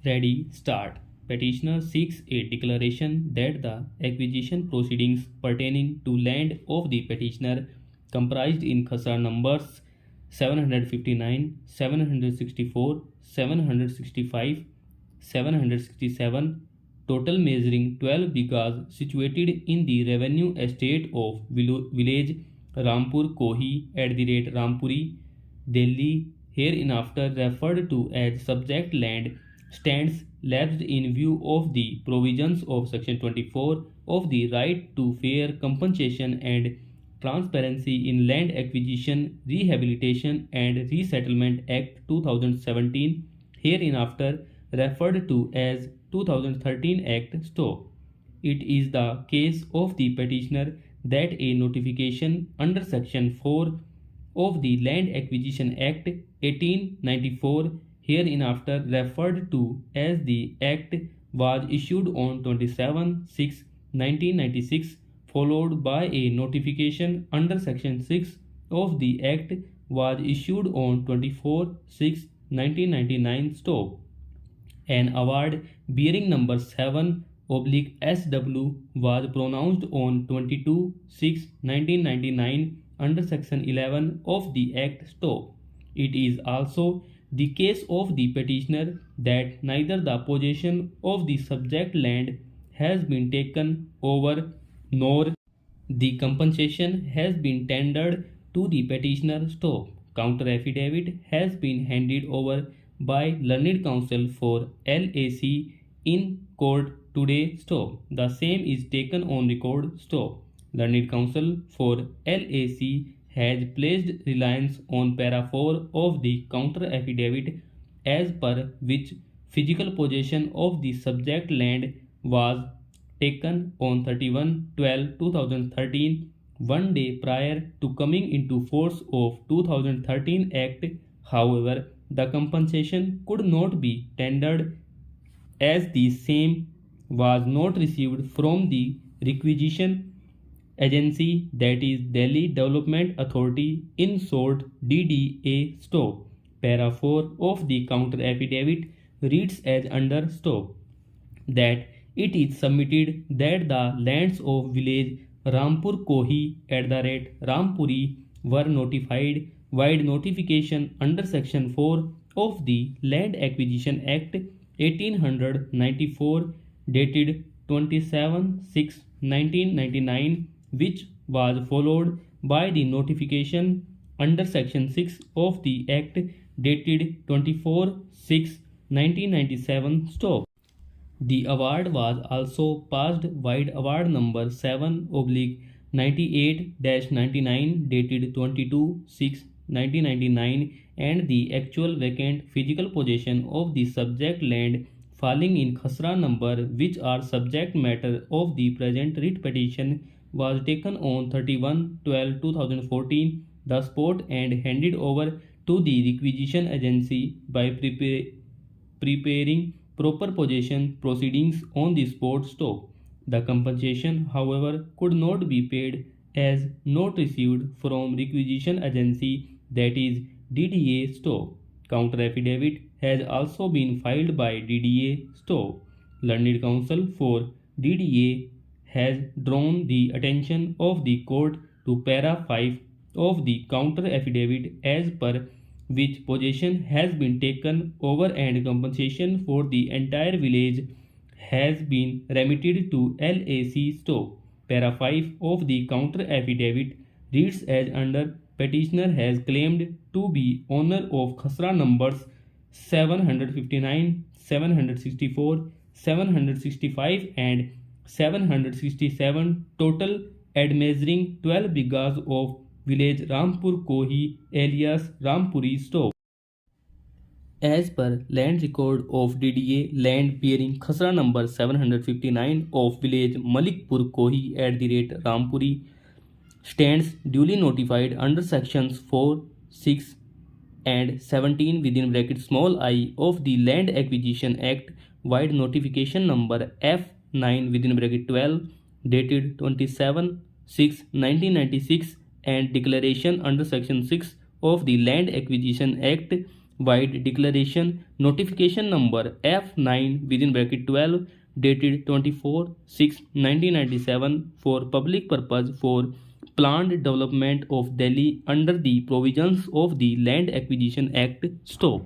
Ready, start. Petitioner seeks a declaration that the acquisition proceedings pertaining to land of the petitioner comprised in Khasra numbers 759, 764, 765, 767, total measuring 12 bighas situated in the revenue estate of village Rampur Kohi @Rampuri, Delhi, hereinafter referred to as subject land, stands lapsed in view of the provisions of Section 24 of the Right to Fair Compensation and Transparency in Land Acquisition, Rehabilitation and Resettlement Act 2017, hereinafter referred to as 2013 Act (STO). It is the case of the petitioner that a notification under Section 4 of the Land Acquisition Act 1894, hereinafter referred to as the Act, was issued on 27/6/1996, followed by a notification under Section 6 of the Act was issued on 24/6/1999 (STO). An award bearing number 7/SW was pronounced on 22/6/1999 under Section 11 of the Act (STO). It is also the case of the petitioner that neither the possession of the subject land has been taken over nor the compensation has been tendered to the petitioner (STO). Counter affidavit has been handed over by learned counsel for LAC in court today (STO). The same is taken on record (STO). Learned counsel for LAC has placed reliance on para 4 of the counter affidavit, as per which physical possession of the subject land was taken on 31/12/2013, one day prior to coming into force of 2013 Act. However, the compensation could not be tendered as the same was not received from the requisition agency, that is Delhi Development Authority, in short DDA (STO). Para 4 of the counter affidavit reads as under (STO) that it is submitted that the lands of village Rampur Kohi @Rampuri were notified wide notification under Section 4 of the Land Acquisition Act 1894, dated 27/6/1999, which was followed by the notification under Section 6 of the Act dated 24/6/1997 (STO). The award was also passed wide award number 7/98-99, dated 22/6/1999, and the actual vacant physical possession of the subject land falling in Khasra number, which are subject matter of the present writ petition, was taken on 31/12/2014 the spot and handed over to the requisition agency by preparing proper possession proceedings on the spot (STO). The compensation, however, could not be paid as not received from requisition agency, that is DDA (STO). Counter affidavit has also been filed by DDA (STO). Learned counsel for DDA has drawn the attention of the court to para 5 of the counter affidavit, as per which possession has been taken over and compensation for the entire village has been remitted to LAC (STO). Para 5 of the counter affidavit reads as under: petitioner has claimed to be owner of Khasra numbers 759, 764, 765 and 767, total measuring 12 bighas of village Rampur Kohi alias Rampuri (STO). As per land record of DDA, land bearing Khasra number 759 of village Malikpur Kohi @Rampuri stands duly notified under sections 4, 6 and 17 (small I) of the Land Acquisition Act, wide notification number F9 (12), dated 27/6/1996, and declaration under Section 6 of the Land Acquisition Act wide declaration notification number F9 within bracket 12 dated 24/6/1997 for public purpose for planned development of Delhi under the provisions of the Land Acquisition Act. Stop.